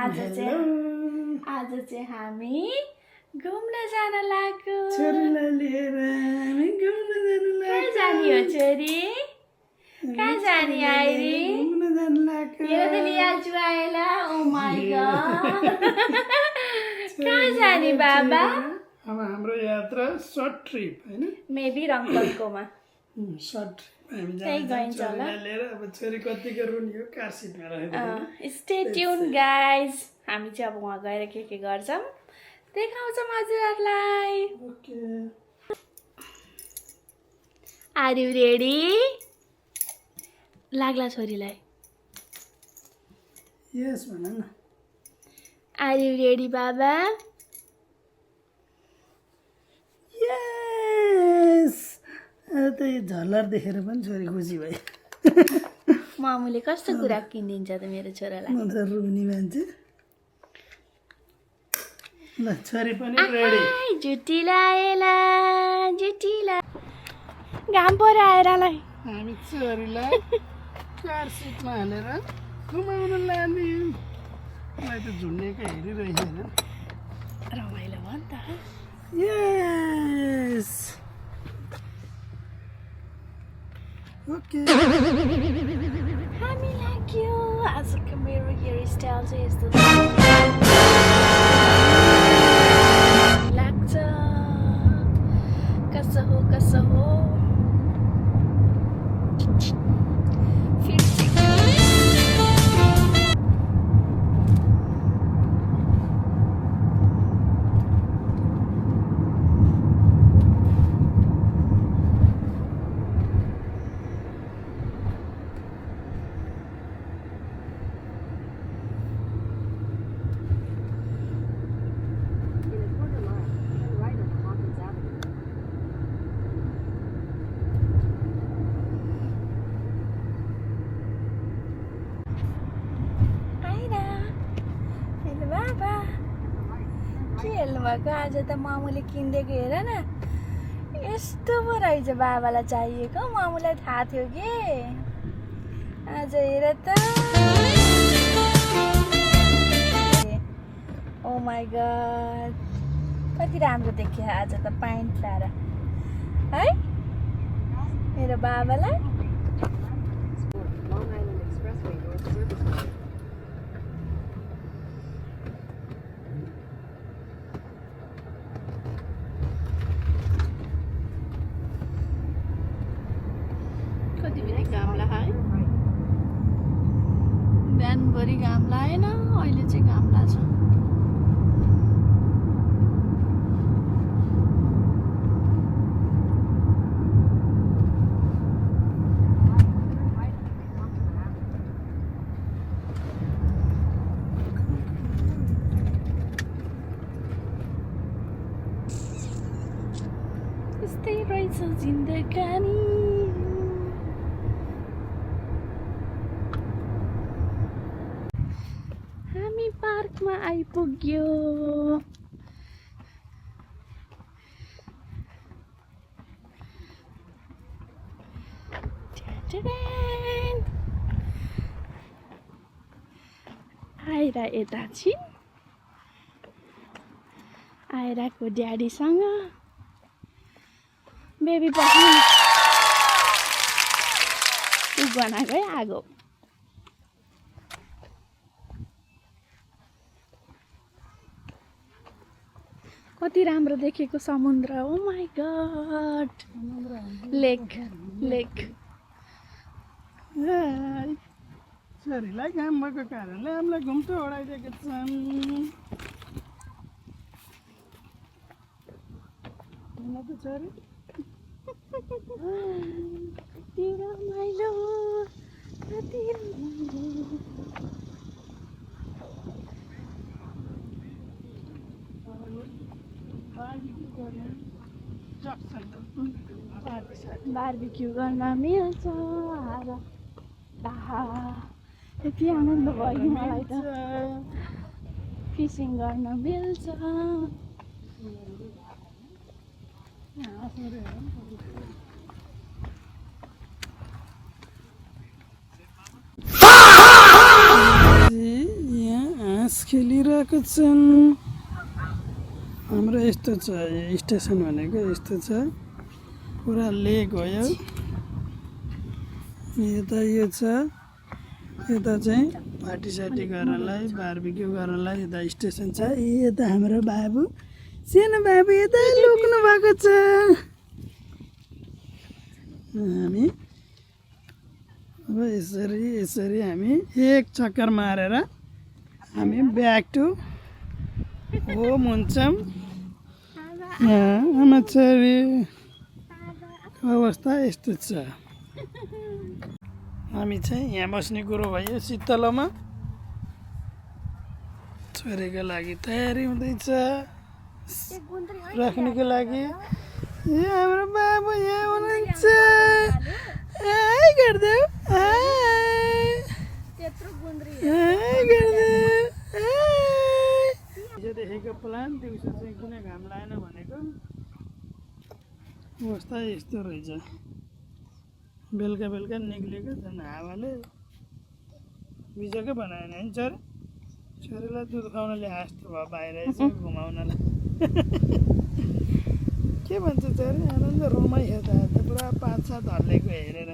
आज चाहिँ हामी घुम्न जान लाग्यो। छोरीलाई लिएर हामी घुम्न जानु कहाँ जाने हो छोरी? कहाँ जाने आइरी? घुम्न जानु लाग्यो। हेर त लिहाल्छु आएला। Oh my god. कहाँ जाने बाबा? अब हाम्रो यात्रा सर्ट ट्रिप हैन? मेबी रङकलकोमा सर्ट हामी त्यही गइन्छ होला। छोरीलाई लिएर अब छोरी कतिको रुनी हो कार सिटमा राखेर। Stay tune guys. हामी चाहिँ अब वहाँ गएर के गर्छौँ देखाउँछौँ हजुरहरूलाई। ओके। Are you ready? लाग्ला छोरीलाई। यस भन न। आर यु रेडी बाबा? यस। त यो झलर देखेर पनि छोरी खुसी भयो। मामुले कस्तो कुरा किनिदिन्छ त मेरो छोरालाई। म त रुनी मान्छे। ल छोरी पनि रेडी। जुटी लाएला जुटी ला। घाम पऱ्यो आएरलाई। हामी छोरीलाई कार सिटमा हालेर घुमाउन लाने। मलाई त झुन्डेको हेरिरहेछ होइन। रमाइलो भयो नि त। यस। ओके। हामी लाग्यो। आजको मेरो हेयर स्टाइल चाहिँ यस्तो लाग्छ। कसो हो फिर भएको आज त मामुले किनिदिएको हेर न। यस्तो पो रहेछ बाबालाई चाहिएको। मामुलाई थाहा थियो कि आज हेर त। ओ माई गॉड कति राम्रो देखियो आज त प्यान्ट लाएर है मेरो बाबालाई। बिहानभरि घाम लागेन, अहिले चाहिँ घाम लाग्छ। यस्तै रहेछ जिन्दगानी। पार्कमा आइपुग्यो। आइरा यता छिन्। आइराको ड्याडीसँग बेबी बस्नु बनाएको है आगो। कति राम्रो देखेको समुद्र। ओ माई गॉड। लेक छोरीलाई घाम भएको कारणले हामीलाई घुम्टो ओढाइदिएको छन्। त छोरी कति रमाइलो कति रमाइलो। बार्बिक्यू गर्न मिल्छ। यति आनन्द भयो मलाई त। फिसिङ गर्न मिल्छ। यहाँ हाँस गएको छन्। हाम्रो यस्तो छ यो स्टेसन भनेको यस्तो छ, पुरा लेक हो यो। यता यो छ, यता चाहिँ पार्टी गर्नलाई, बारबिक्यू गर्नलाई यता स्टेसन छ। यता हाम्रो बाबु, सानो बाबु यता लुक्नु भएको छ। हामी अब यसरी हामी एक चक्कर मारेर हामी ब्याक टु होम हुन्छौँ। आमा छोरी अवस्था यस्तो छ। हामी चाहिँ यहाँ बस्ने कुरो भयो शीतलमा। छोरीको लागि तयारी हुँदैछ राख्नुको लागि। हाम्रो बाबु यहाँ हुनुहुन्छ। हाई गरिदेऊ, हिजोदेखिको प्लान दिउँसो चाहिँ किन घाम लागेन भनेको अवस्था यस्तो रहेछ। बेलुका निक्लेको झन् हावाले बिजोकै बनाएन नि छोरी। छोरीलाई दुध खुवाउन ल्याए जस्तो भयो बाहिर यसो घुमाउनलाई। के भन्छ छोरी, आनन्द रमाइ हेर्दा पुरा 5-7 हल्लेको हेरेर।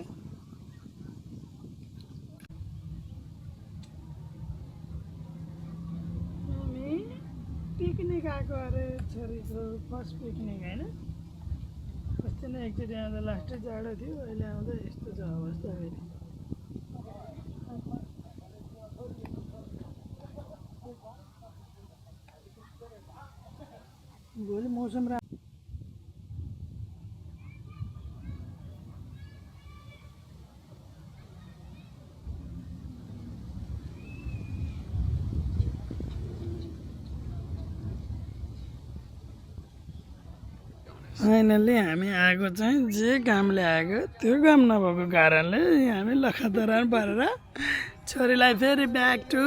हामी पिकनिक आएको अरे, छोरीको फर्स्ट पिकनिक होइन। अस्ति नै एकचोटि आउँदा लास्टै जाडो थियो, अहिले आउँदा यस्तो छ अवस्था फेरि। भोलि मौसम राम्रो। फाइनल्ली हामी आएको चाहिँ जे कामले आएको त्यो काम नभएको कारणले हामी लखतरान परेर छोरीलाई फेरि ब्याक टु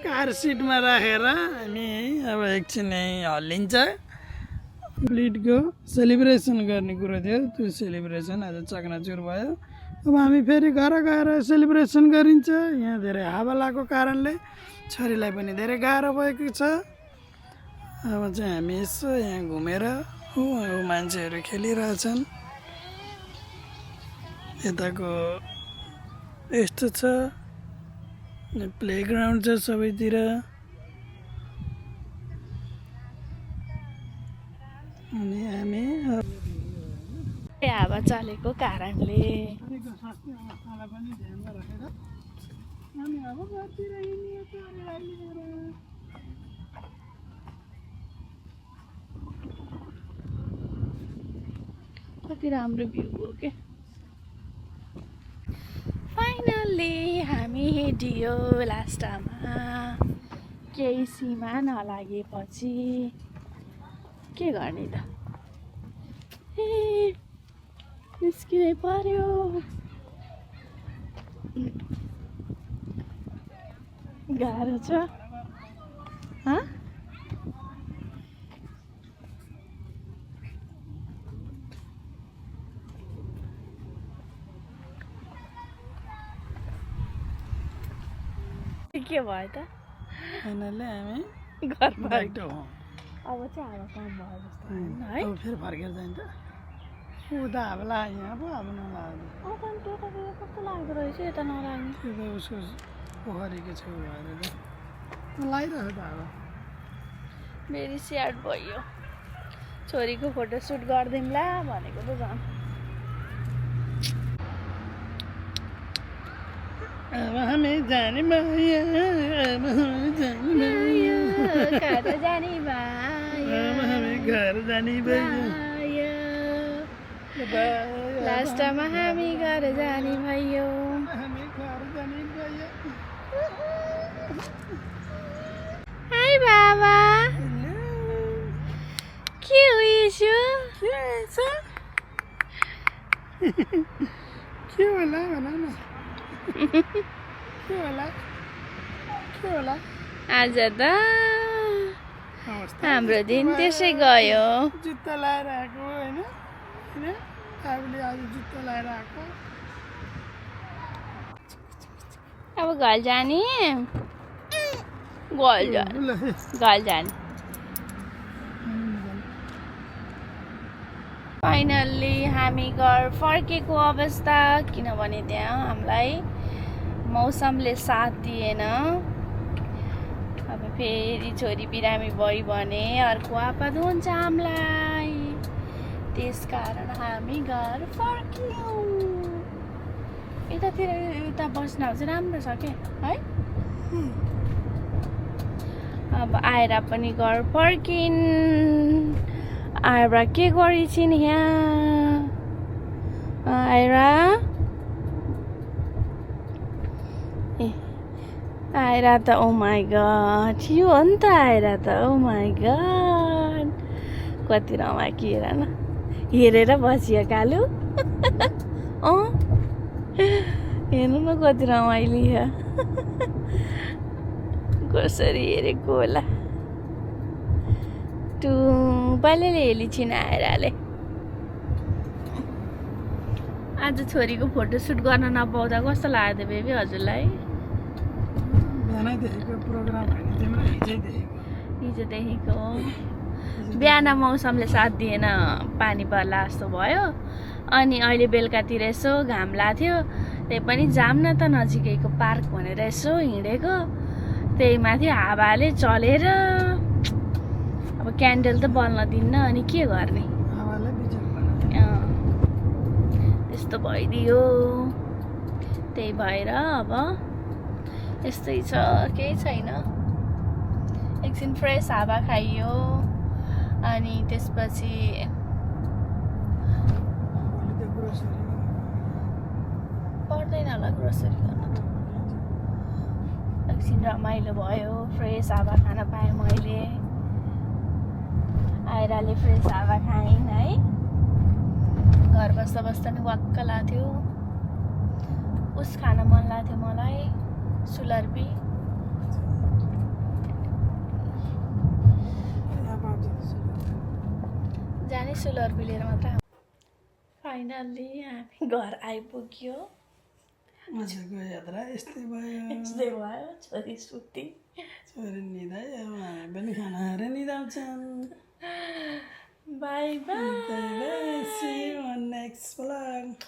कार सिटमा राखेर हामी अब एकछिन हल्लिन्छ। कम्प्लिटको सेलिब्रेसन गर्ने कुरो थियो, त्यो सेलिब्रेसन आज चकनाचुर भयो। अब हामी फेरि घर गएर सेलिब्रेसन गरिन्छ। यहाँ धेरै हावा लागेको कारणले छोरीलाई पनि धेरै गाह्रो भएको छ। अब चाहिँ हामी यसो यहाँ घुमेर मान्छेहरू खेलिरहेछन्। यताको यस्तो छ, प्लेग्राउन्ड छ सबैतिर। अनि हामी हावा चलेको कारणले स्वास्थ्य अवस्थालाई पनि ध्यानमा राखेर हामी अब घरतिर हिँड्ने। कति राम्रो भ्यू हो के। फाइनल्ली हामी हिँडियो लास्टमा। केही सीमा नलागेपछि के गर्ने त, निस्किनै पर्यो। गाह्रो छ। के भयो त? फाइनल्ली हामी घरमा बाइक हो। अब चाहिँ हावा कम भयो जस्तो है। अब फेरि फर्केर जान्छ। उता हावा लाग्यो, यहाँ पो हावा नलाग्यो। अनि त्यतातिर कस्तो लाग्दो रहेछ, यता नलाग्ने। त्यो त उसको पोखरीको छेउ भएर त लगाइरहेको त हावा। भेरी स्याड भयो। छोरीको फोटोसुट गरिदिउँला भनेको त झन्। अब हामी जाने भयो, अब हामी जाने भयो, घर जाने भयो, अब हामी घर जाने भयो। लास्टमा हामी घर जाने भयो। हामी घर जाने भयो। हाई बाबा, के हुइछु? के होला भन न, के होला, के होला? आज त हाम्रो दिन त्यसै गयो। जुत्ता लाएर आएको होइन, आफूले आज जुत्ता लाएर आएको। अब घर जाने गल जाने फाइनल्ली हामी घर फर्केको अवस्था किनभने त्यहाँ हामीलाई मौसमले साथ दिएन अब फेरि छोरी बिरामी भयो भने अर्को आपद हुन्छ हामीलाई त्यसकारण हामी घर फर्क्यौँ यतातिर उता बस्न चाहिँ राम्रो छ के है अब आएर पनि घर फर्किन् आएर के गरिछिन् यहाँ आएर आएर त ओ माई गड यो हो नि त आएर त ओ माई गड कति रमाइलो हेर न हेरेर बसियो कालु अँ हेर्नु न कति रमाइलो कसरी हेरेको होला टुपालेले हेलिछिन् आएरले आज छोरीको फोटोसुट गर्न नपाउँदा कस्तो लाग्यो बेबी हजुरलाई हिजो देखेको बिहान मौसमले साथ दिएन पानी पर्ला जस्तो भयो अनि अहिले बेलुकातिर यसो घाम लाग्थ्यो त्यही पनि जाम न त नजिकैको पार्क भनेर यसो हिँडेको त्यही माथि हावाले चलेर अब क्यान्डल त बल्न दिन्न अनि के गर्ने त्यस्तो भइदियो त्यही भएर अब यस्तै छ केही छैन एकछिन फ्रेस हावा खाइयो अनि त्यसपछि पर्दैन होला ग्रोसरी गर्न त एकछिन रमाइलो भयो फ्रेस हावा खान पाएँ मैले आइराले फ्रेस हावा खाइन् है घर बस्दा बस्दा नि वाक्क लाग्थ्यो उस खान मन लाग्थ्यो मलाई सुलर्पी जाने सुलर्पी लिएर मात्र फाइनल्ली हामी घर आइपुग्यो आजको यात्रा यस्तै भयो छोरी सुत्ती छोरी निदाइ अब हामी पनि खाना खाएर निदाउँछन् bye bye See you on next vlog.